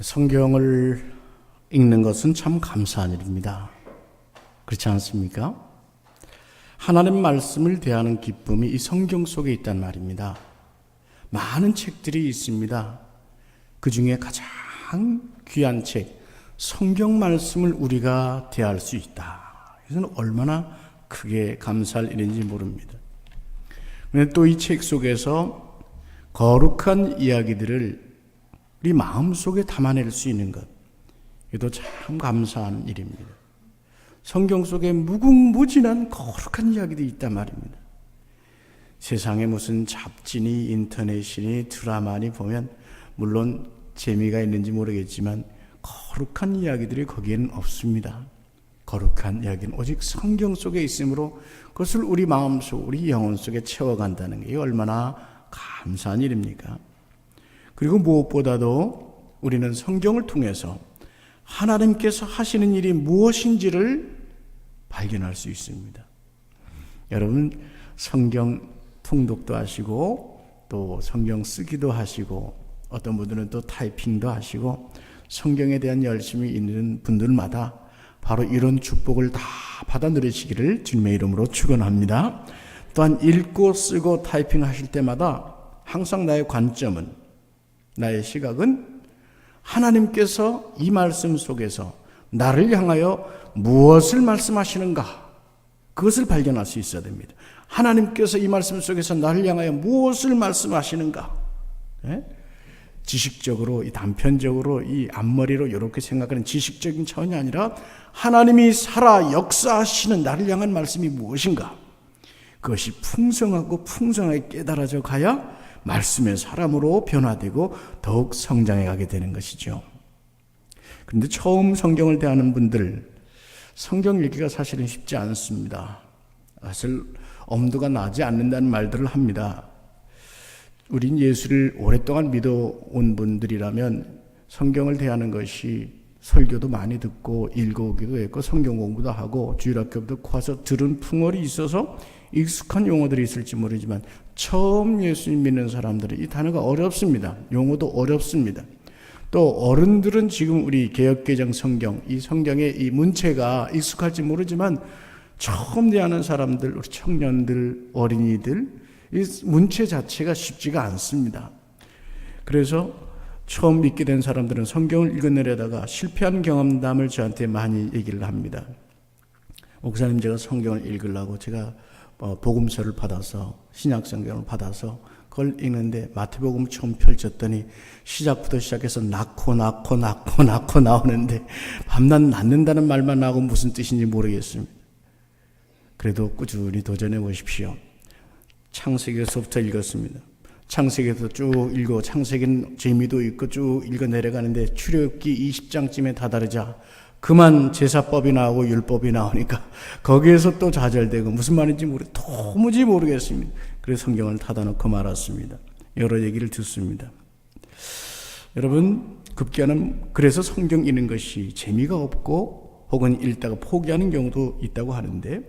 성경을 읽는 것은 참 감사한 일입니다. 그렇지 않습니까? 하나님 말씀을 대하는 기쁨이 이 성경 속에 있단 말입니다. 많은 책들이 있습니다. 그 중에 가장 귀한 책, 성경 말씀을 우리가 대할 수 있다. 이것은 얼마나 크게 감사할 일인지 모릅니다. 그런데 또 이 책 속에서 거룩한 이야기들을 우리 마음속에 담아낼 수 있는 것, 이것도 참 감사한 일입니다. 성경 속에 무궁무진한 거룩한 이야기들이 있단 말입니다. 세상에 무슨 잡지니 인터넷이니 드라마니 보면 물론 재미가 있는지 모르겠지만 거룩한 이야기들이 거기에는 없습니다. 거룩한 이야기는 오직 성경 속에 있으므로 그것을 우리 마음속, 우리 영혼 속에 채워간다는 게 얼마나 감사한 일입니까? 그리고 무엇보다도 우리는 성경을 통해서 하나님께서 하시는 일이 무엇인지를 발견할 수 있습니다. 여러분, 성경 통독도 하시고 또 성경 쓰기도 하시고 어떤 분들은 또 타이핑도 하시고 성경에 대한 열심이 있는 분들마다 바로 이런 축복을 다 받아 누리시기를 주님의 이름으로 축원합니다. 또한 읽고 쓰고 타이핑 하실 때마다 항상 나의 관점은, 나의 시각은 하나님께서 이 말씀 속에서 나를 향하여 무엇을 말씀하시는가, 그것을 발견할 수 있어야 됩니다. 하나님께서 이 말씀 속에서 나를 향하여 무엇을 말씀하시는가, 지식적으로, 이 단편적으로, 이 앞머리로 이렇게 생각하는 지식적인 차원이 아니라 하나님이 살아 역사하시는 나를 향한 말씀이 무엇인가, 그것이 풍성하고 풍성하게 깨달아져 가야 말씀의 사람으로 변화되고 더욱 성장해 가게 되는 것이죠. 그런데 처음 성경을 대하는 분들, 성경 읽기가 사실은 쉽지 않습니다. 사실 엄두가 나지 않는다는 말들을 합니다. 우린 예수를 오랫동안 믿어온 분들이라면 성경을 대하는 것이 설교도 많이 듣고 읽어오기도 했고 성경 공부도 하고 주일학교도 가서 들은 풍월이 있어서 익숙한 용어들이 있을지 모르지만 처음 예수님 믿는 사람들은 이 단어가 어렵습니다. 용어도 어렵습니다. 또 어른들은 지금 우리 개역개정 성경, 이 성경의 이 문체가 익숙할지 모르지만 처음 대하는 사람들, 우리 청년들, 어린이들, 이 문체 자체가 쉽지가 않습니다. 그래서 처음 믿게 된 사람들은 성경을 읽어내려다가 실패한 경험담을 저한테 많이 얘기를 합니다. 목사님, 제가 성경을 읽으려고 제가 복음서를 받아서, 신약 성경을 받아서 그걸 읽는데 마태복음 처음 펼쳤더니 시작부터 시작해서 낳고 나오는데 밤낮 낳는다는 말만 나오고 무슨 뜻인지 모르겠습니다. 그래도 꾸준히 도전해 보십시오. 창세기에서부터 읽었습니다. 창세기에서 쭉 읽고 창세기는 재미도 있고 쭉 읽어 내려가는데 출애굽기 20장쯤에 다다르자 그만 제사법이 나오고 율법이 나오니까 거기에서 또 좌절되고 무슨 말인지 도무지 모르겠습니다. 그래서 성경을 닫아 놓고 말았습니다. 여러 얘기를 듣습니다. 여러분, 급기야는 그래서 성경 읽는 것이 재미가 없고 혹은 읽다가 포기하는 경우도 있다고 하는데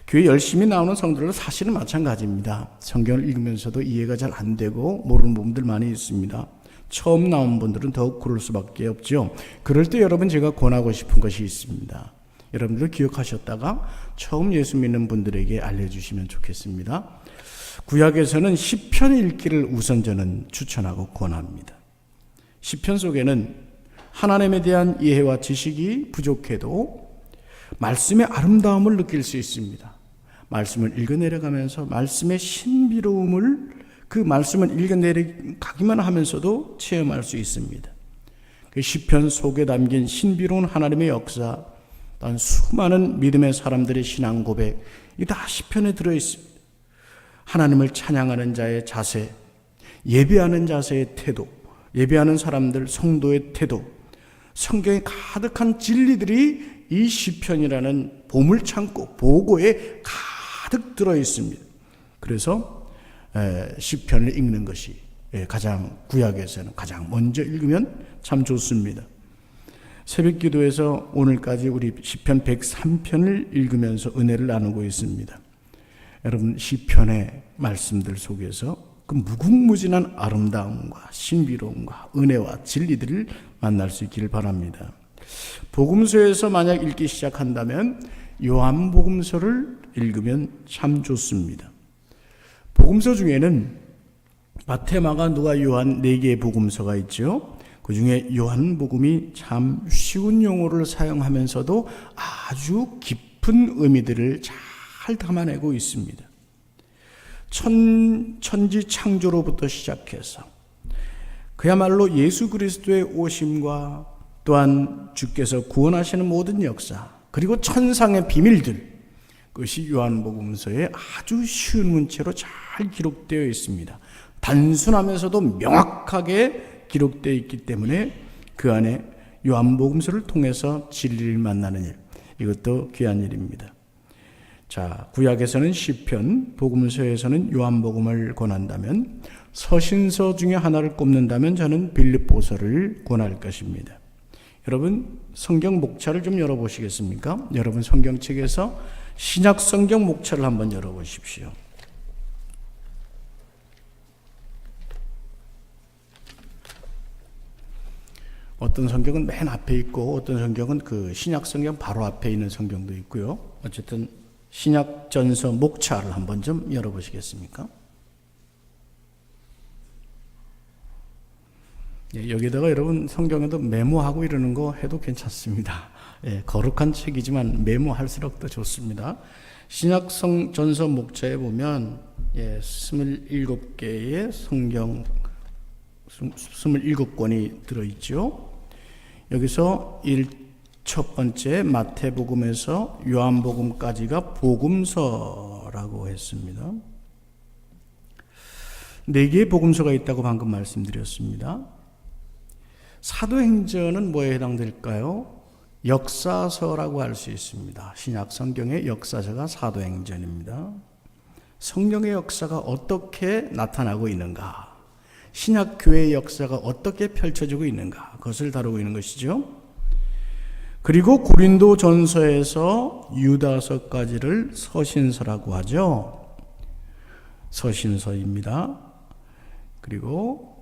교회 열심히 나오는 성도들은 사실은 마찬가지입니다. 성경을 읽으면서도 이해가 잘 안 되고 모르는 부분들 많이 있습니다. 처음 나온 분들은 더욱 그럴 수밖에 없죠. 그럴 때 여러분, 제가 권하고 싶은 것이 있습니다. 여러분들 기억하셨다가 처음 예수 믿는 분들에게 알려주시면 좋겠습니다. 구약에서는 시편 읽기를 우선 저는 추천하고 권합니다. 시편 속에는 하나님에 대한 이해와 지식이 부족해도 말씀의 아름다움을 느낄 수 있습니다. 말씀을 읽어내려가면서 말씀의 신비로움을, 그 말씀을 읽어내려가기만 하면서도 체험할 수 있습니다. 그 시편 속에 담긴 신비로운 하나님의 역사, 또한 수많은 믿음의 사람들의 신앙 고백, 이 다 시편에 들어있습니다. 하나님을 찬양하는 자의 자세, 예배하는 자세의 태도, 예배하는 사람들, 성도의 태도, 성경에 가득한 진리들이 이 시편이라는 보물창고, 보고에 가득 들어있습니다. 그래서 시편을 읽는 것이 가장, 구약에서는 가장 먼저 읽으면 참 좋습니다. 새벽 기도에서 오늘까지 우리 시편 103편을 읽으면서 은혜를 나누고 있습니다. 여러분, 시편의 말씀들 속에서 그 무궁무진한 아름다움과 신비로움과 은혜와 진리들을 만날 수 있기를 바랍니다. 복음서에서 만약 읽기 시작한다면 요한복음서를 읽으면 참 좋습니다. 복음서 중에는 마태, 마가, 누가, 요한 4개의 복음서가 있죠. 그 중에 요한복음이 참 쉬운 용어를 사용하면서도 아주 깊은 의미들을 잘 담아내고 있습니다. 천지 창조로부터 시작해서 그야말로 예수 그리스도의 오심과 또한 주께서 구원하시는 모든 역사, 그리고 천상의 비밀들, 그것이 요한복음서에 아주 쉬운 문체로 잘 기록되어 있습니다. 단순하면서도 명확하게 기록되어 있기 때문에 그 안에 요한복음서를 통해서 진리를 만나는 일, 이것도 귀한 일입니다. 자, 구약에서는 시편, 복음서에서는 요한복음을 권한다면, 서신서 중에 하나를 꼽는다면 저는 빌립보서를 권할 것입니다. 여러분, 성경 목차를 좀 열어보시겠습니까? 여러분 성경책에서 신약 성경 목차를 한번 열어보십시오. 어떤 성경은 맨 앞에 있고 어떤 성경은 그 신약 성경 바로 앞에 있는 성경도 있고요. 어쨌든 신약 전서 목차를 한번 좀 열어보시겠습니까? 예, 여기다가 여러분 성경에도 메모하고 이러는 거 해도 괜찮습니다. 예, 거룩한 책이지만 메모할수록 더 좋습니다. 신약 전서 목차에 보면 27개의 성경 27권이 들어있죠. 여기서 첫 번째 마태복음에서 요한복음까지가 복음서라고 했습니다. 4개의 복음서가 있다고 방금 말씀드렸습니다. 사도행전은 뭐에 해당될까요? 역사서라고 할 수 있습니다. 신약 성경의 역사서가 사도행전입니다. 성령의 역사가 어떻게 나타나고 있는가? 신약 교회의 역사가 어떻게 펼쳐지고 있는가? 그것을 다루고 있는 것이죠. 그리고 고린도 전서에서 유다서까지를 서신서라고 하죠. 서신서입니다. 그리고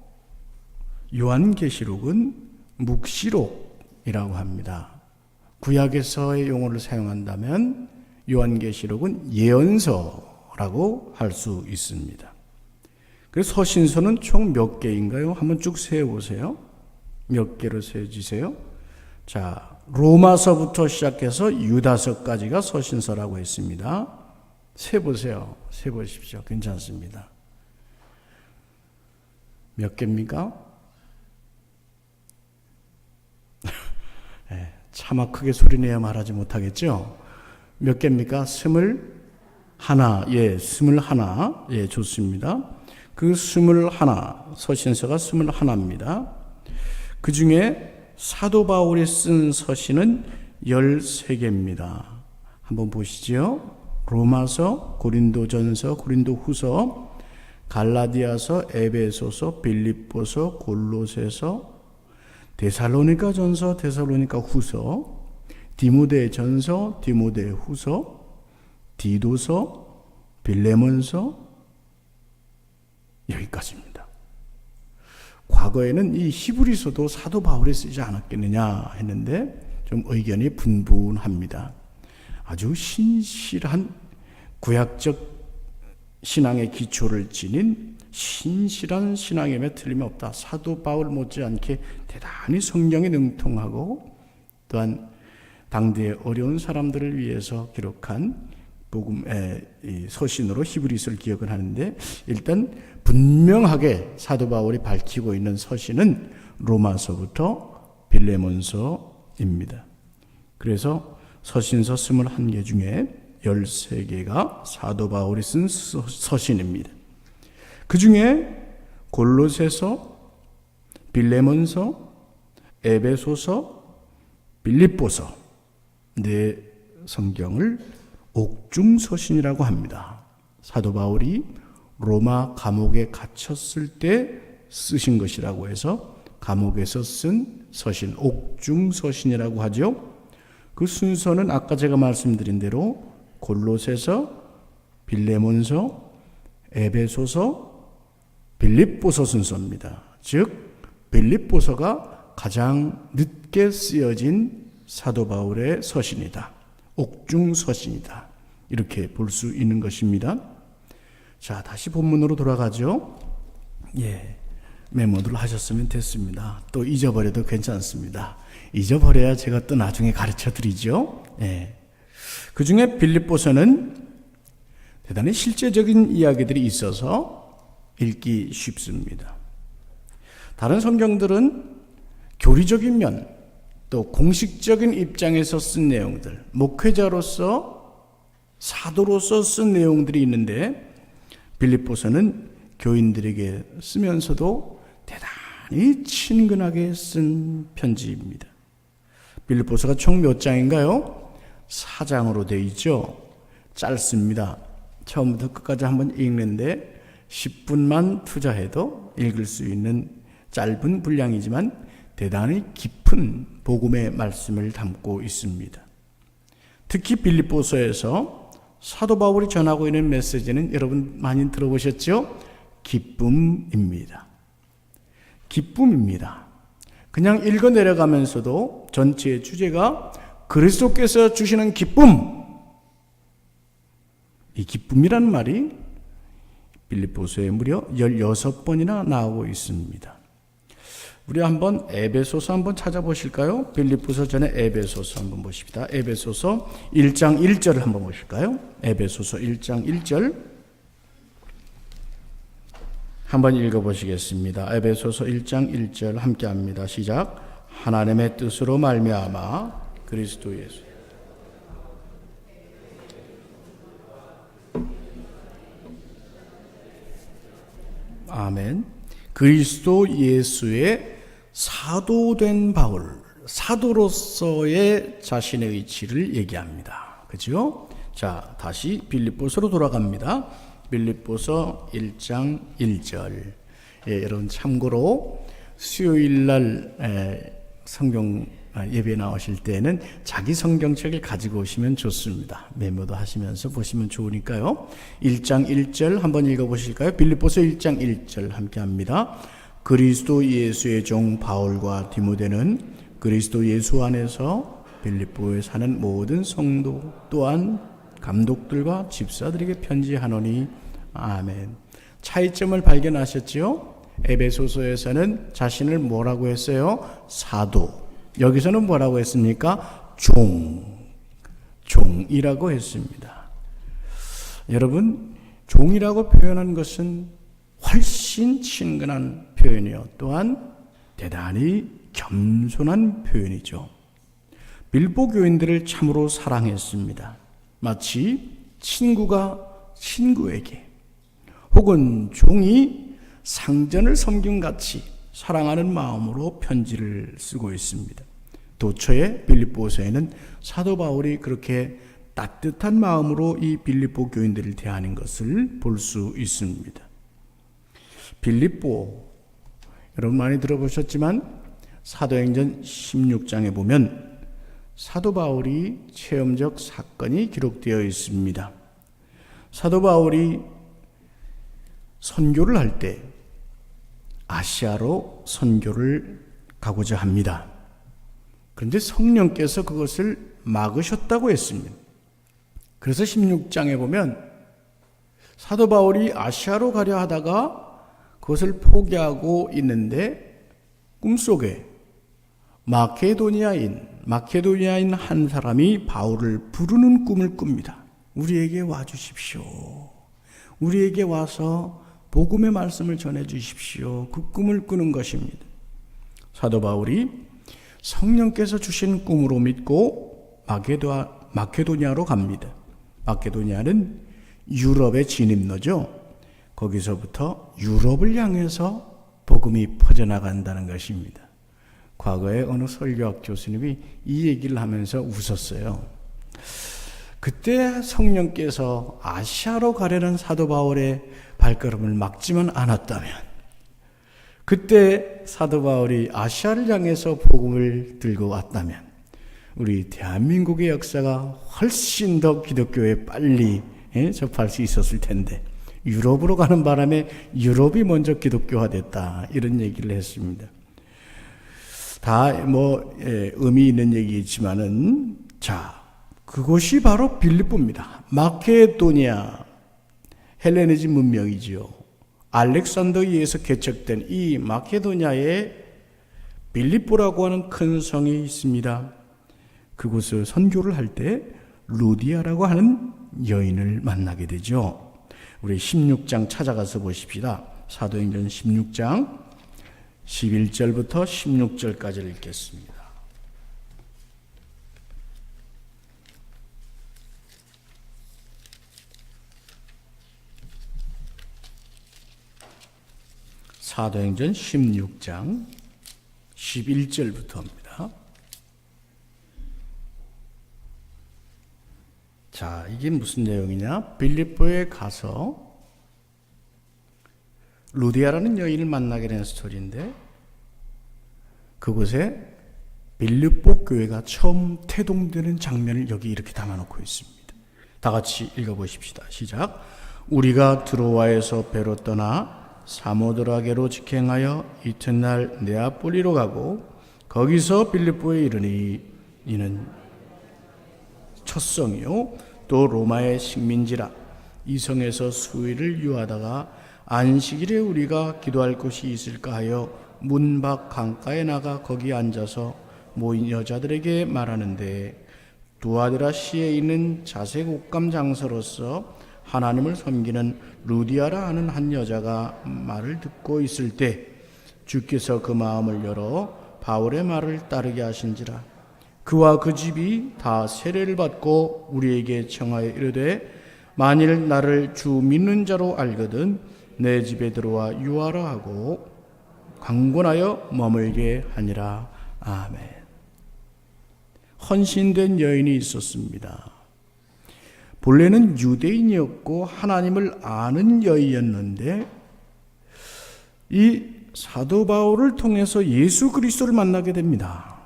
요한계시록은 묵시록이라고 합니다. 구약에서의 용어를 사용한다면 요한계시록은 예언서라고 할 수 있습니다. 그래서 서신서는 총 몇 개인가요? 한번 쭉 세어보세요. 몇 개로 세어지세요? 자, 로마서부터 시작해서 유다서까지가 서신서라고 했습니다. 세보세요. 세보십시오. 괜찮습니다. 몇 개입니까? 네, 차마 크게 소리내야 말하지 못하겠죠? 몇 개입니까? 21. 예, 21. 예, 좋습니다. 그 21, 서신서가 21입니다. 그 중에 사도 바울이 쓴 서신은 13개입니다. 한번 보시죠. 로마서, 고린도전서, 고린도후서, 갈라디아서, 에베소서, 빌립보서, 골로새서, 데살로니가전서, 데살로니가후서, 디모데전서, 디모데후서, 디도서, 빌레몬서, 여기까지입니다. 과거에는 이 히브리서도 사도 바울이 쓰지 않았겠느냐 했는데 좀 의견이 분분합니다. 아주 신실한 구약적 신앙의 기초를 지닌 신실한 신앙임에 틀림없다. 사도 바울 못지않게 대단히 성경에 능통하고 또한 당대의 어려운 사람들을 위해서 기록한 복음의 서신으로 히브리서를 기억을 하는데, 일단 분명하게 사도 바울이 밝히고 있는 서신은 로마서부터 빌레몬서입니다. 그래서 서신서 21개 중에 13개가 사도 바울이 쓴 서신입니다. 그 중에 골로새서, 빌레몬서, 에베소서, 빌립보서 네 성경을 옥중서신이라고 합니다. 사도 바울이 로마 감옥에 갇혔을 때 쓰신 것이라고 해서 감옥에서 쓴 서신, 옥중서신이라고 하죠. 그 순서는 아까 제가 말씀드린 대로 골로새서, 빌레몬서, 에베소서, 빌립보서 순서입니다. 즉 빌립보서가 가장 늦게 쓰여진 사도 바울의 서신이다. 옥중 서신이다. 이렇게 볼 수 있는 것입니다. 자, 다시 본문으로 돌아가죠. 메모를 하셨으면 됐습니다. 또 잊어버려도 괜찮습니다. 잊어버려야 제가 또 나중에 가르쳐 드리죠. 그 중에 빌립보서는 대단히 실제적인 이야기들이 있어서 읽기 쉽습니다. 다른 성경들은 교리적인 면, 또 공식적인 입장에서 쓴 내용들, 목회자로서, 사도로서 쓴 내용들이 있는데 빌립보서는 교인들에게 쓰면서도 대단히 친근하게 쓴 편지입니다. 빌립보서가 총 몇 장인가요? 4장으로 되어 있죠. 짧습니다. 처음부터 끝까지 한번 읽는데 10분만 투자해도 읽을 수 있는 짧은 분량이지만 대단히 깊은 복음의 말씀을 담고 있습니다. 특히 빌립보서에서 사도 바울이 전하고 있는 메시지는 여러분 많이 들어보셨죠? 기쁨입니다. 기쁨입니다. 그냥 읽어 내려가면서도 전체의 주제가 그리스도께서 주시는 기쁨. 이 기쁨이라는 말이 빌립보서에 무려 16번이나 나오고 있습니다. 우리 한번 에베소서 한번 찾아보실까요? 빌립보서 전에 에베소서 한번 보십시다. 에베소서 1장 1절을 한번 보실까요? 에베소서 1장 1절 한번 읽어보시겠습니다. 에베소서 1장 1절 함께합니다. 시작. 하나님의 뜻으로 말미암아 그리스도 예수. 아멘. 그리스도 예수의 사도된 바울, 사도로서의 자신의 위치를 얘기합니다. 그죠? 자, 다시 빌립보서로 돌아갑니다. 빌립보서 1장 1절. 여러분 참고로 수요일날 성경 예배 나오실 때는 자기 성경책을 가지고 오시면 좋습니다. 메모도 하시면서 보시면 좋으니까요. 1장 1절 한번 읽어보실까요? 빌립보서 1장 1절 함께합니다. 그리스도 예수의 종 바울과 디모데는 그리스도 예수 안에서 빌립보에 사는 모든 성도 또한 감독들과 집사들에게 편지하노니 아멘. 차이점을 발견하셨죠? 에베소서에서는 자신을 뭐라고 했어요? 사도. 여기서는 뭐라고 했습니까? 종이라고 했습니다. 여러분, 종이라고 표현한 것은 훨씬 친근한 표현이요. 또한 대단히 겸손한 표현이죠. 빌립보 교인들을 참으로 사랑했습니다. 마치 친구가 친구에게 혹은 종이 상전을 섬김같이 사랑하는 마음으로 편지를 쓰고 있습니다. 도처에 빌립보서에는 사도 바울이 그렇게 따뜻한 마음으로 이 빌립보 교인들을 대하는 것을 볼 수 있습니다. 빌립보, 여러분 많이 들어보셨지만 사도행전 16장에 보면 사도 바울이 체험적 사건이 기록되어 있습니다. 사도 바울이 선교를 할 때 아시아로 선교를 가고자 합니다. 그런데 성령께서 그것을 막으셨다고 했습니다. 그래서 16장에 보면 사도 바울이 아시아로 가려 하다가 그것을 포기하고 있는데 꿈속에 마케도니아인 한 사람이 바울을 부르는 꿈을 꿉니다. 우리에게 와주십시오. 우리에게 와서 복음의 말씀을 전해 주십시오. 그 꿈을 꾸는 것입니다. 사도 바울이 성령께서 주신 꿈으로 믿고 마케도니아로 갑니다. 마케도니아는 유럽의 진입로죠. 거기서부터 유럽을 향해서 복음이 퍼져나간다는 것입니다. 과거에 어느 설교학 교수님이 이 얘기를 하면서 웃었어요. 그때 성령께서 아시아로 가려는 사도 바울의 발걸음을 막지만 않았다면, 그때 사도 바울이 아시아를 향해서 복음을 들고 왔다면 우리 대한민국의 역사가 훨씬 더 기독교에 빨리 접할 수 있었을 텐데 유럽으로 가는 바람에 유럽이 먼저 기독교화됐다, 이런 얘기를 했습니다. 다 의미 있는 얘기지만은, 자, 그곳이 바로 빌립보입니다. 마케도니아 헬레니즘 문명이지요. 알렉산더에 의해서 개척된 이 마케도니아에 빌립보라고 하는 큰 성이 있습니다. 그곳을 선교를 할 때 루디아라고 하는 여인을 만나게 되죠. 우리 16장 찾아가서 보십시다. 사도행전 16장 11절부터 16절까지를 읽겠습니다. 사도행전 16장 11절부터입니다. 자, 이게 무슨 내용이냐? 빌립보에 가서 루디아라는 여인을 만나게 된 스토리인데, 그곳에 빌립보 교회가 처음 태동되는 장면을 여기 이렇게 담아놓고 있습니다. 다 같이 읽어보십시다. 시작. 우리가 드로아에서 배로 떠나 사모드라게로 직행하여 이튿날 네아폴리로 가고 거기서 빌립보에 이르니 이는 첫 성이요 또 로마의 식민지라. 이 성에서 수일을 유하다가 안식일에 우리가 기도할 곳이 있을까 하여 문 밖 강가에 나가 거기 앉아서 모인 여자들에게 말하는데, 두아드라 시에 있는 자색 옷감 장서로서 하나님을 섬기는 루디아라 하는 한 여자가 말을 듣고 있을 때 주께서 그 마음을 열어 바울의 말을 따르게 하신지라. 그와 그 집이 다 세례를 받고 우리에게 청하여 이르되, 만일 나를 주 믿는 자로 알거든 내 집에 들어와 유하라 하고 강권하여 머물게 하니라. 아멘. 헌신된 여인이 있었습니다. 본래는 유대인이었고 하나님을 아는 여인이었는데, 이 사도 바울을 통해서 예수 그리스도를 만나게 됩니다.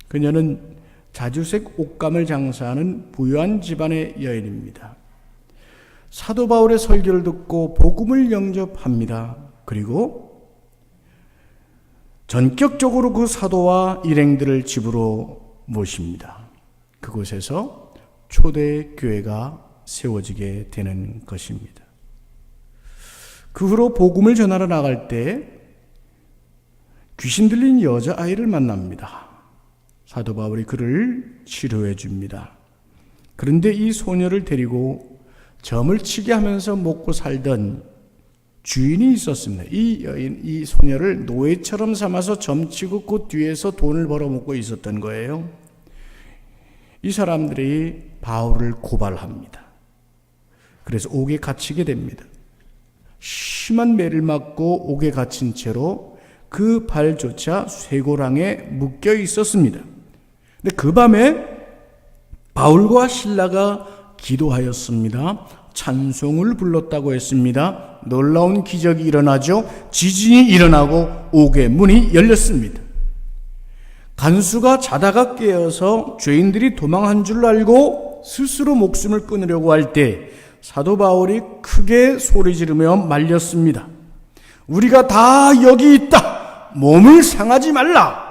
그녀는 자주색 옷감을 장사하는 부유한 집안의 여인입니다. 사도 바울의 설교를 듣고 복음을 영접합니다. 그리고 전격적으로 그 사도와 일행들을 집으로 모십니다. 그곳에서 초대 교회가 세워지게 되는 것입니다. 그 후로 복음을 전하러 나갈 때 귀신 들린 여자아이를 만납니다. 사도 바울이 그를 치료해 줍니다. 그런데 이 소녀를 데리고 점을 치게 하면서 먹고 살던 주인이 있었습니다. 이 소녀를 노예처럼 삼아서 점치고 그 뒤에서 돈을 벌어먹고 있었던 거예요. 이 사람들이 바울을 고발합니다. 그래서 옥에 갇히게 됩니다. 심한 매를 맞고 옥에 갇힌 채로 그 발조차 쇠고랑에 묶여 있었습니다. 근데 그 밤에 바울과 실라가 기도하였습니다. 찬송을 불렀다고 했습니다. 놀라운 기적이 일어나죠. 지진이 일어나고 옥의 문이 열렸습니다. 간수가 자다가 깨어서 죄인들이 도망한 줄 알고 스스로 목숨을 끊으려고 할 때 사도 바울이 크게 소리 지르며 말렸습니다. 우리가 다 여기 있다. 몸을 상하지 말라.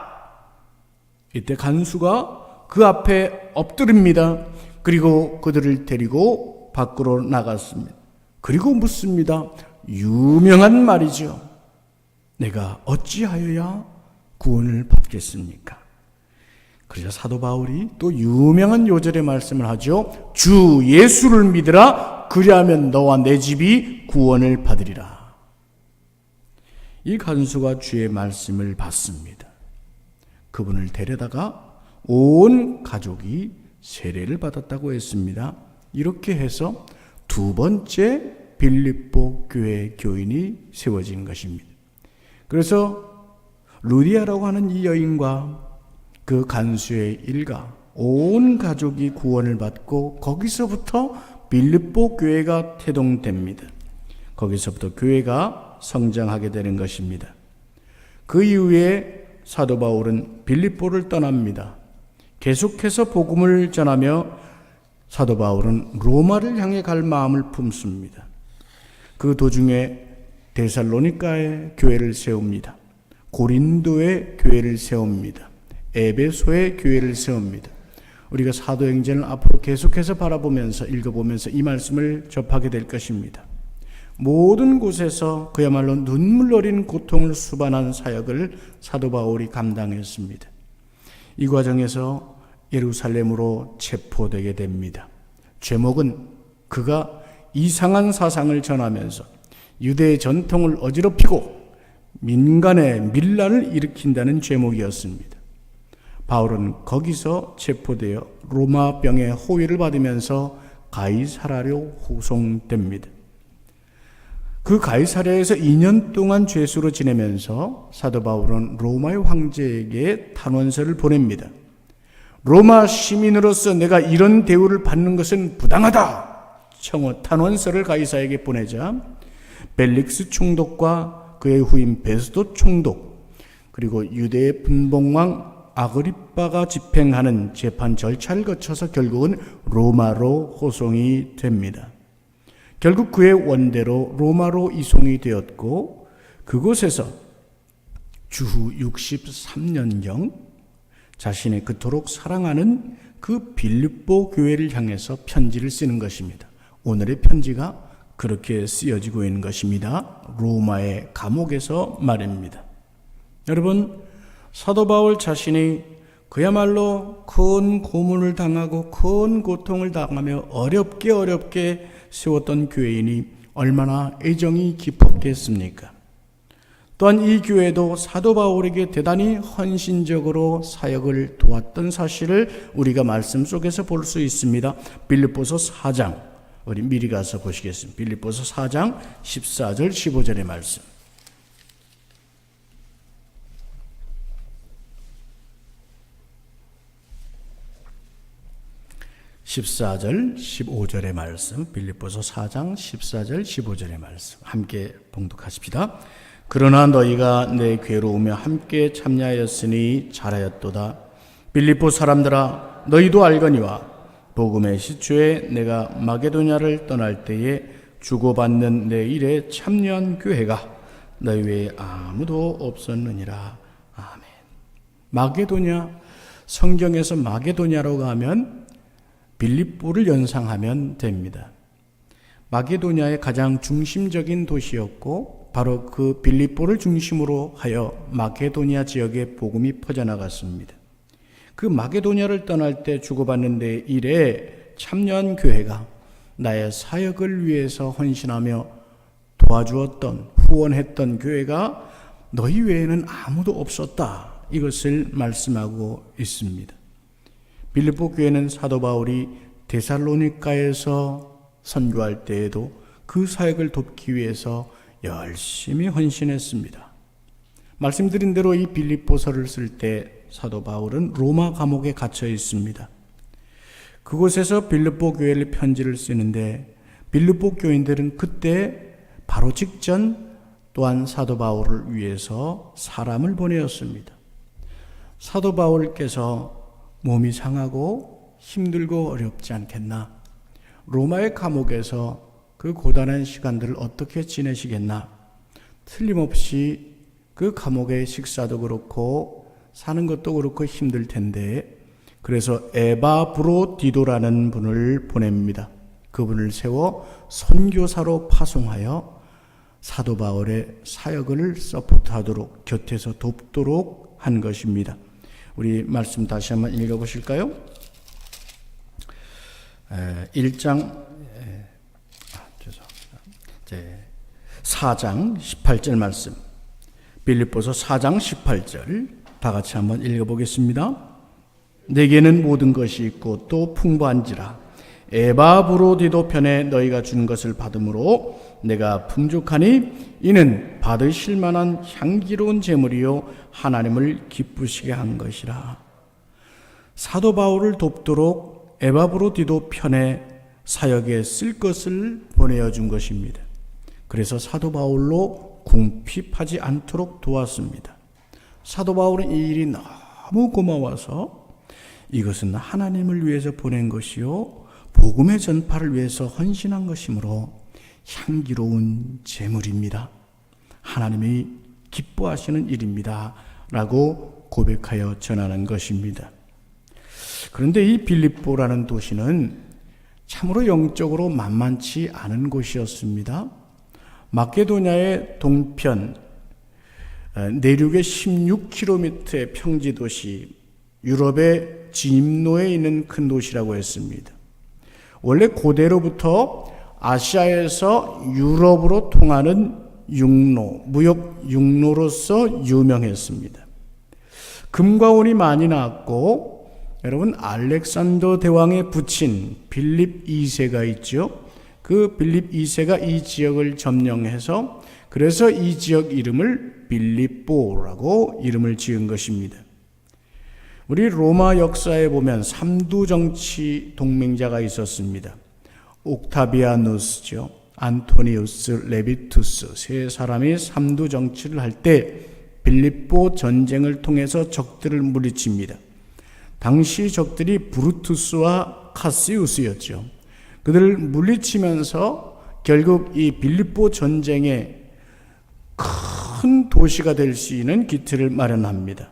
이때 간수가 그 앞에 엎드립니다. 그리고 그들을 데리고 밖으로 나갔습니다. 그리고 묻습니다. 유명한 말이죠. 내가 어찌하여야 구원을 받겠습니까? 그래서 사도 바울이 또 유명한 요절의 말씀을 하죠. 주 예수를 믿으라. 그리하면 너와 내 집이 구원을 받으리라. 이 간수가 주의 말씀을 받습니다. 그분을 데려다가 온 가족이 세례를 받았다고 했습니다. 이렇게 해서 두 번째 빌립보 교회 교인이 세워진 것입니다. 그래서 루디아라고 하는 이 여인과 그 간수의 일가 온 가족이 구원을 받고 거기서부터 빌립보 교회가 태동됩니다. 거기서부터 교회가 성장하게 되는 것입니다. 그 이후에 사도 바울은 빌립보를 떠납니다. 계속해서 복음을 전하며 사도 바울은 로마를 향해 갈 마음을 품습니다. 그 도중에 데살로니가의 교회를 세웁니다. 고린도의 교회를 세웁니다. 에베소의 교회를 세웁니다. 우리가 사도행전을 앞으로 계속해서 바라보면서 읽어보면서 이 말씀을 접하게 될 것입니다. 모든 곳에서 그야말로 눈물 어린 고통을 수반한 사역을 사도 바울이 감당했습니다. 이 과정에서 예루살렘으로 체포되게 됩니다. 제목은 그가 이상한 사상을 전하면서 유대의 전통을 어지럽히고 민간의 밀란을 일으킨다는 제목이었습니다. 바울은 거기서 체포되어 로마병의 호위를 받으면서 가이사랴로 후송됩니다. 그 가이사랴에서 2년 동안 죄수로 지내면서 사도 바울은 로마의 황제에게 탄원서를 보냅니다. 로마 시민으로서 내가 이런 대우를 받는 것은 부당하다. 탄원서를 가이사에게 보내자 벨릭스 총독과 그의 후임 베스도 총독 그리고 유대의 분봉왕 아그리빠가 집행하는 재판 절차를 거쳐서 결국은 로마로 호송이 됩니다. 결국 그의 원대로 로마로 이송이 되었고 그곳에서 주후 63년경 자신의 그토록 사랑하는 그 빌립보 교회를 향해서 편지를 쓰는 것입니다. 오늘의 편지가 그렇게 쓰여지고 있는 것입니다. 로마의 감옥에서 말입니다. 여러분, 사도 바울 자신이 그야말로 큰 고문을 당하고 큰 고통을 당하며 어렵게 세웠던 교회인이 얼마나 애정이 깊었겠습니까? 또한 이 교회도 사도 바울에게 대단히 헌신적으로 사역을 도왔던 사실을 우리가 말씀 속에서 볼 수 있습니다. 빌립보서 4장, 우리 미리 가서 보시겠습니다. 빌립보서 4장 14절 15절의 말씀. 14절 15절의 말씀, 빌립보서 4장 14절 15절의 말씀 함께 봉독하십시다. 그러나 너희가 내 괴로움에 함께 참여하였으니 잘하였도다. 빌립보 사람들아, 너희도 알거니와 복음의 시초에 내가 마게도냐를 떠날 때에 주고받는 내 일에 참여한 교회가 너희 외에 아무도 없었느니라. 아멘. 마게도냐, 성경에서 마게도냐라고 하면 빌립보를 연상하면 됩니다. 마게도냐의 가장 중심적인 도시였고 바로 그 빌립보를 중심으로 하여 마게도냐 지역에 복음이 퍼져나갔습니다. 그 마게도냐를 떠날 때 주고받는 데 일에 참여한 교회가 나의 사역을 위해서 헌신하며 도와주었던, 후원했던 교회가 너희 외에는 아무도 없었다. 이것을 말씀하고 있습니다. 빌립보 교회는 사도 바울이 데살로니가에서 선교할 때에도 그 사역을 돕기 위해서 열심히 헌신했습니다. 말씀드린 대로 이 빌립보서를 쓸 때 사도 바울은 로마 감옥에 갇혀 있습니다. 그곳에서 빌립보 교회를 편지를 쓰는데 빌립보 교인들은 그때 바로 직전 또한 사도 바울을 위해서 사람을 보내었습니다. 사도 바울께서 몸이 상하고 힘들고 어렵지 않겠나? 로마의 감옥에서 그 고단한 시간들을 어떻게 지내시겠나? 틀림없이 그 감옥의 식사도 그렇고 사는 것도 그렇고 힘들 텐데 그래서 에바브로디도라는 분을 보냅니다. 그분을 세워 선교사로 파송하여 사도 바울의 사역을 서포트하도록 곁에서 돕도록 한 것입니다. 우리 말씀 다시 한번 읽어보실까요? 1장 4장 18절 말씀, 빌립보서 4장 18절 다 같이 한번 읽어보겠습니다. 내게는 모든 것이 있고 또 풍부한지라 에바브로디도 편에 너희가 준 것을 받음으로 내가 풍족하니 이는 받으실 만한 향기로운 제물이요 하나님을 기쁘시게 한 것이라. 사도 바울을 돕도록 에바브로디도 편에 사역에 쓸 것을 보내어 준 것입니다. 그래서 사도 바울로 궁핍하지 않도록 도왔습니다. 사도 바울은 이 일이 너무 고마워서 이것은 하나님을 위해서 보낸 것이요 복음의 전파를 위해서 헌신한 것이므로 향기로운 제물입니다. 하나님이 기뻐하시는 일입니다. 라고 고백하여 전하는 것입니다. 그런데 이 빌립보라는 도시는 참으로 영적으로 만만치 않은 곳이었습니다. 마케도냐의 동편 내륙의 16km의 평지도시, 유럽의 진입로에 있는 큰 도시라고 했습니다. 원래 고대로부터 아시아에서 유럽으로 통하는 육로, 무역 육로로서 유명했습니다. 금과 은이 많이 나왔고, 여러분 알렉산더 대왕의 부친 빌립 2세가 있죠. 그 빌립 2세가 이 지역을 점령해서 그래서 이 지역 이름을 빌립보라고 이름을 지은 것입니다. 우리 로마 역사에 보면 삼두 정치 동맹자가 있었습니다. 옥타비아누스죠. 안토니우스, 레비투스 세 사람이 삼두 정치를 할 때 빌립보 전쟁을 통해서 적들을 물리칩니다. 당시 적들이 브루투스와 카시우스였죠. 그들을 물리치면서 결국 이 빌립보 전쟁에 큰 도시가 될 수 있는 기틀을 마련합니다.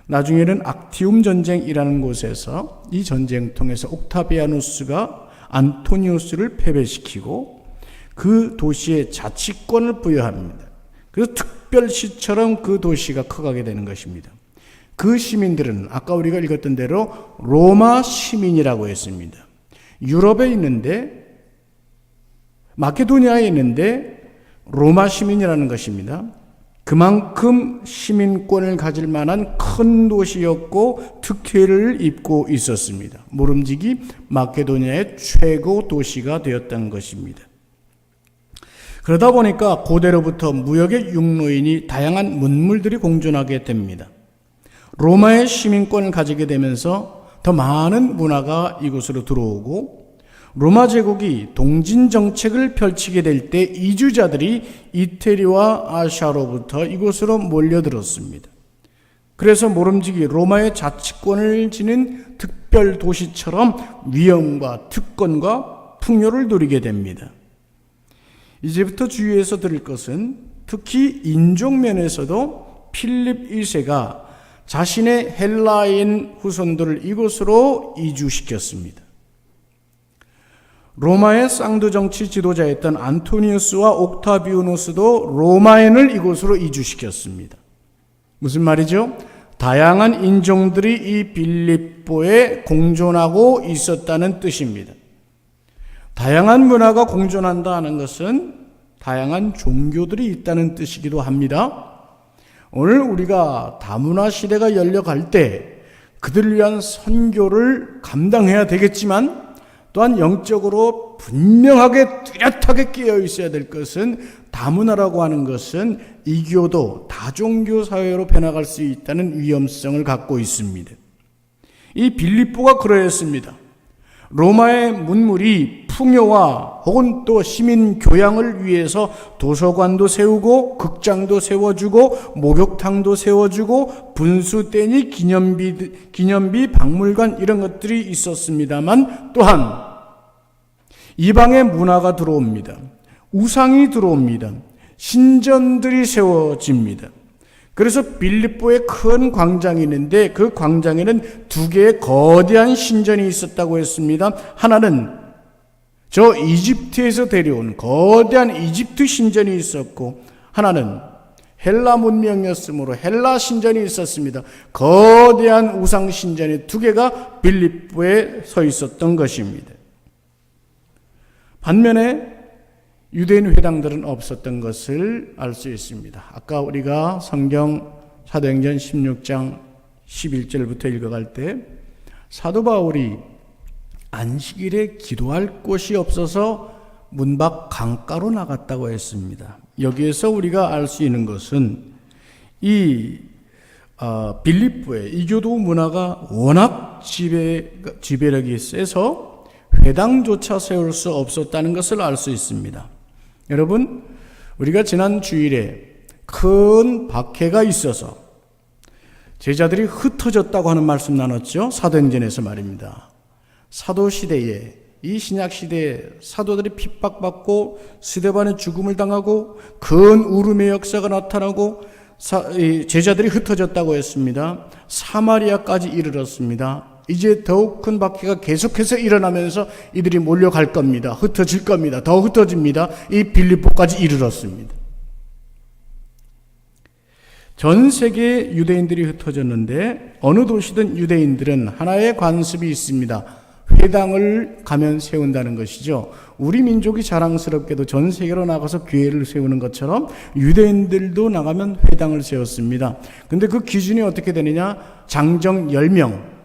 나중에는 악티움 전쟁이라는 곳에서 이 전쟁 통해서 옥타비아누스가 안토니우스를 패배시키고 그 도시에 자치권을 부여합니다. 그래서 특별시처럼 그 도시가 커가게 되는 것입니다. 그 시민들은 아까 우리가 읽었던 대로 로마 시민이라고 했습니다. 유럽에 있는데, 마케도니아에 있는데 로마 시민이라는 것입니다. 그만큼 시민권을 가질 만한 큰 도시였고 특혜를 입고 있었습니다. 모름지기 마케도니아의 최고 도시가 되었던 것입니다. 그러다 보니까 고대로부터 무역의 육로이니 다양한 문물들이 공존하게 됩니다. 로마의 시민권을 가지게 되면서 더 많은 문화가 이곳으로 들어오고, 로마 제국이 동진 정책을 펼치게 될 때 이주자들이 이태리와 아시아로부터 이곳으로 몰려들었습니다. 그래서 모름지기 로마의 자치권을 지닌 특별 도시처럼 위엄과 특권과 풍요를 누리게 됩니다. 이제부터 주의해서 들을 것은 특히 인종 면에서도 필립 1세가 자신의 헬라인 후손들을 이곳으로 이주시켰습니다. 로마의 쌍두 정치 지도자였던 안토니우스와 옥타비아누스도 로마인을 이곳으로 이주시켰습니다. 무슨 말이죠? 다양한 인종들이 이 빌립보에 공존하고 있었다는 뜻입니다. 다양한 문화가 공존한다는 것은 다양한 종교들이 있다는 뜻이기도 합니다. 오늘 우리가 다문화 시대가 열려갈 때 그들을 위한 선교를 감당해야 되겠지만, 또한 영적으로 분명하게 뚜렷하게 깨어 있어야 될 것은, 다문화라고 하는 것은 이교도 다종교 사회로 변화갈 수 있다는 위험성을 갖고 있습니다. 이 빌립보가 그러했습니다. 로마의 문물이 풍요와 혹은 또 시민 교양을 위해서 도서관도 세우고 극장도 세워주고 목욕탕도 세워주고 분수대니 기념비 박물관 이런 것들이 있었습니다만, 또한 이방의 문화가 들어옵니다. 우상이 들어옵니다. 신전들이 세워집니다. 그래서 빌립보에 큰 광장이 있는데 그 광장에는 두 개의 거대한 신전이 있었다고 했습니다. 하나는 저 이집트에서 데려온 거대한 이집트 신전이 있었고, 하나는 헬라 문명이었으므로 헬라 신전이 있었습니다. 거대한 우상 신전이 두 개가 빌립보에 서 있었던 것입니다. 반면에 유대인 회당들은 없었던 것을 알 수 있습니다. 아까 우리가 성경 사도행전 16장 11절부터 읽어갈 때 사도 바울이 안식일에 기도할 곳이 없어서 문 밖 강가로 나갔다고 했습니다. 여기에서 우리가 알 수 있는 것은 이 빌립보의 이교도 문화가 워낙 지배력이 세서 회당조차 세울 수 없었다는 것을 알 수 있습니다. 여러분, 우리가 지난 주일에 큰 박해가 있어서 제자들이 흩어졌다고 하는 말씀 나눴죠. 사도행전에서 말입니다. 사도시대에 이 신약시대에 사도들이 핍박받고 스데반의 죽음을 당하고 큰 울음의 역사가 나타나고 제자들이 흩어졌다고 했습니다. 사마리아까지 이르렀습니다. 이제 더욱 큰 박해가 계속해서 일어나면서 이들이 몰려갈 겁니다. 흩어질 겁니다. 더 흩어집니다. 이 빌립보까지 이르렀습니다. 전 세계 유대인들이 흩어졌는데 어느 도시든 유대인들은 하나의 관습이 있습니다. 회당을 가면 세운다는 것이죠. 우리 민족이 자랑스럽게도 전 세계로 나가서 교회를 세우는 것처럼 유대인들도 나가면 회당을 세웠습니다. 근데 그 기준이 어떻게 되느냐? 장정 10명.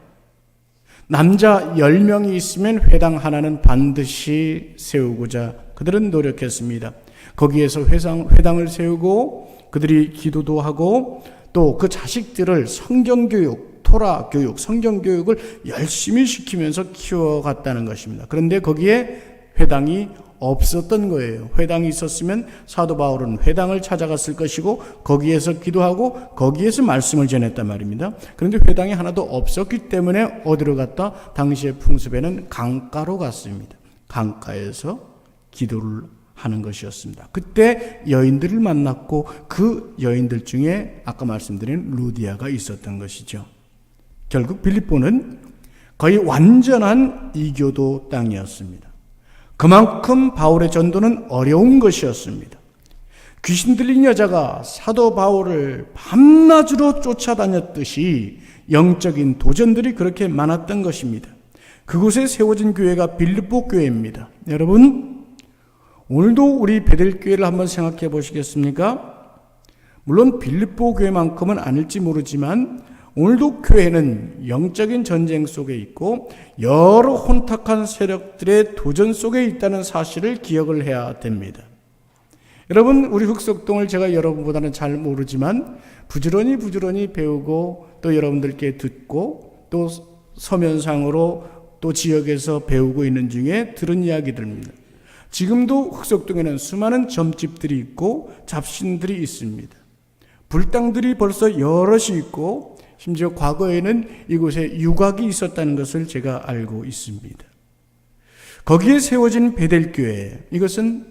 남자 10명이 있으면 회당 하나는 반드시 세우고자 그들은 노력했습니다. 거기에서 회당을 세우고 그들이 기도도 하고 또 그 자식들을 성경교육, 토라교육, 성경교육을 열심히 시키면서 키워갔다는 것입니다. 그런데 거기에 회당이 없었던 거예요. 회당이 있었으면 사도 바울은 회당을 찾아갔을 것이고 거기에서 기도하고 거기에서 말씀을 전했단 말입니다. 그런데 회당이 하나도 없었기 때문에 어디로 갔다? 당시의 풍습에는 강가로 갔습니다. 강가에서 기도를 하는 것이었습니다. 그때 여인들을 만났고 그 여인들 중에 아까 말씀드린 루디아가 있었던 것이죠. 결국 빌립보는 거의 완전한 이교도 땅이었습니다. 그만큼 바울의 전도는 어려운 것이었습니다. 귀신 들린 여자가 사도 바울을 밤낮으로 쫓아다녔듯이 영적인 도전들이 그렇게 많았던 것입니다. 그곳에 세워진 교회가 빌립보 교회입니다. 여러분, 오늘도 우리 베델교회를 한번 생각해 보시겠습니까? 물론 빌립보 교회만큼은 아닐지 모르지만 오늘도 교회는 영적인 전쟁 속에 있고 여러 혼탁한 세력들의 도전 속에 있다는 사실을 기억을 해야 됩니다. 여러분, 우리 흑석동을 제가 여러분보다는 잘 모르지만 부지런히 배우고 또 여러분들께 듣고 또 서면상으로 또 지역에서 배우고 있는 중에 들은 이야기들입니다. 지금도 흑석동에는 수많은 점집들이 있고 잡신들이 있습니다. 불당들이 벌써 여럿이 있고 심지어 과거에는 이곳에 유곽이 있었다는 것을 제가 알고 있습니다. 거기에 세워진 베델교회, 이것은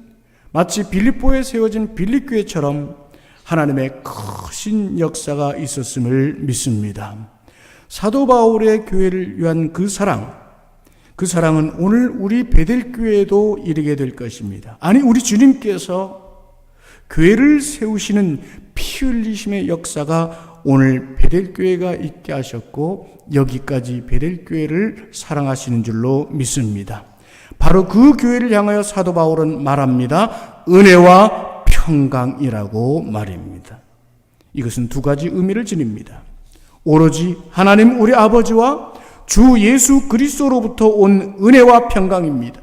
마치 빌립보에 세워진 빌립교회처럼 하나님의 크신 역사가 있었음을 믿습니다. 사도 바울의 교회를 위한 그 사랑은 오늘 우리 베델교회에도 이르게 될 것입니다. 아니, 우리 주님께서 교회를 세우시는 피 흘리심의 역사가 오늘 베델교회가 있게 하셨고 여기까지 베델교회를 사랑하시는 줄로 믿습니다. 바로 그 교회를 향하여 사도 바울은 말합니다. 은혜와 평강이라고 말입니다. 이것은 두 가지 의미를 지닙니다. 오로지 하나님 우리 아버지와 주 예수 그리스도로부터 온 은혜와 평강입니다.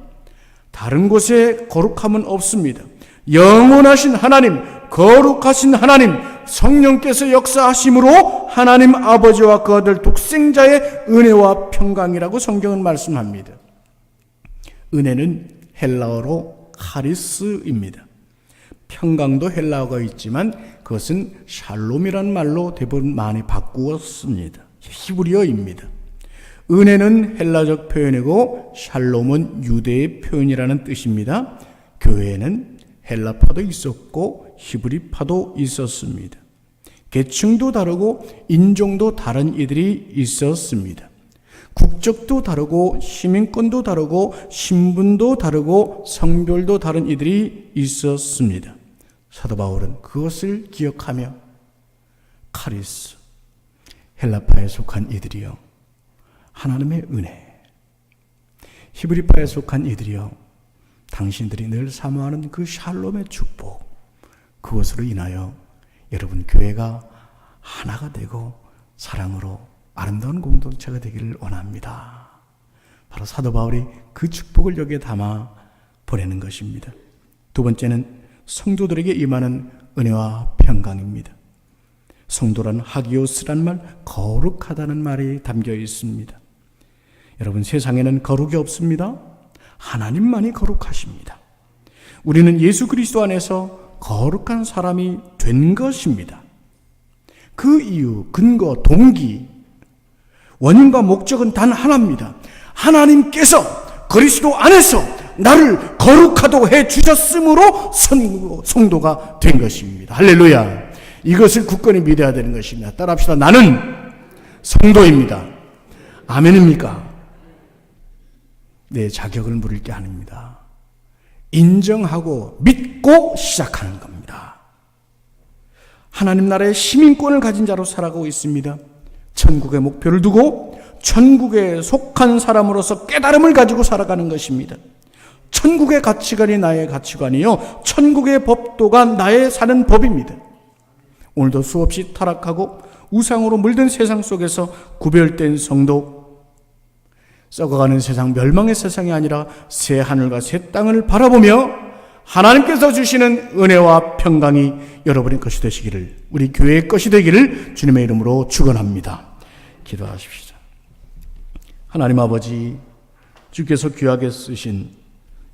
다른 곳에 거룩함은 없습니다. 영원하신 하나님, 거룩하신 하나님, 성령께서 역사하심으로 하나님 아버지와 그 아들 독생자의 은혜와 평강이라고 성경은 말씀합니다. 은혜는 헬라어로 카리스입니다. 평강도 헬라어가 있지만 그것은 샬롬이라는 말로 대부분 많이 바꾸었습니다. 히브리어입니다. 은혜는 헬라적 표현이고 샬롬은 유대의 표현이라는 뜻입니다. 교회에는 헬라파도 있었고 히브리파도 있었습니다. 계층도 다르고 인종도 다른 이들이 있었습니다. 국적도 다르고 시민권도 다르고 신분도 다르고 성별도 다른 이들이 있었습니다. 사도 바울은 그것을 기억하며 카리스, 헬라파에 속한 이들이요 하나님의 은혜, 히브리파에 속한 이들이요 당신들이 늘 사모하는 그 샬롬의 축복, 그것으로 인하여 여러분 교회가 하나가 되고 사랑으로 아름다운 공동체가 되기를 원합니다. 바로 사도 바울이 그 축복을 여기에 담아 보내는 것입니다. 두 번째는 성도들에게 임하는 은혜와 평강입니다. 성도란 하기오스란 말, 거룩하다는 말이 담겨 있습니다. 여러분, 세상에는 거룩이 없습니다. 하나님만이 거룩하십니다. 우리는 예수 그리스도 안에서 거룩한 사람이 된 것입니다. 그 이유, 근거, 동기, 원인과 목적은 단 하나입니다. 하나님께서 그리스도 안에서 나를 거룩하다고 해 주셨으므로 성도가 된 것입니다. 할렐루야. 이것을 굳건히 믿어야 되는 것입니다. 따라합시다. 나는 성도입니다. 아멘입니까? 내 자격을 물을 게 아닙니다. 인정하고 믿고 시작하는 겁니다. 하나님 나라의 시민권을 가진 자로 살아가고 있습니다. 천국의 목표를 두고 천국에 속한 사람으로서 깨달음을 가지고 살아가는 것입니다. 천국의 가치관이 나의 가치관이요, 천국의 법도가 나의 사는 법입니다. 오늘도 수없이 타락하고 우상으로 물든 세상 속에서 구별된 성도, 썩어가는 세상, 멸망의 세상이 아니라 새 하늘과 새 땅을 바라보며 하나님께서 주시는 은혜와 평강이 여러분의 것이 되시기를, 우리 교회의 것이 되기를 주님의 이름으로 축원합니다. 기도하십시오. 하나님 아버지, 주께서 귀하게 쓰신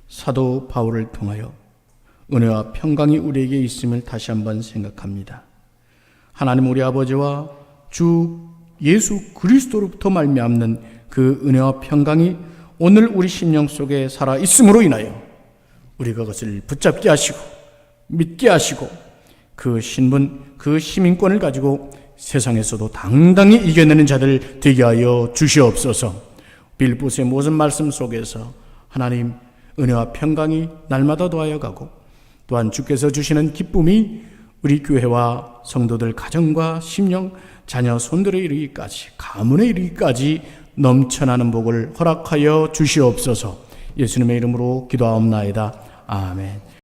사도 바울을 통하여 은혜와 평강이 우리에게 있음을 다시 한번 생각합니다. 하나님 우리 아버지와 주 예수 그리스도로부터 말미암는 그 은혜와 평강이 오늘 우리 심령 속에 살아 있음으로 인하여 우리가 그것을 붙잡게 하시고 믿게 하시고 그 신분, 그 시민권을 가지고 세상에서도 당당히 이겨내는 자들 되게 하여 주시옵소서. 빌보스의 모든 말씀 속에서 하나님 은혜와 평강이 날마다 더하여 가고, 또한 주께서 주시는 기쁨이 우리 교회와 성도들 가정과 심령, 자녀 손들에 이르기까지, 가문에 이르기까지 넘쳐나는 복을 허락하여 주시옵소서. 예수님의 이름으로 기도하옵나이다. 아멘.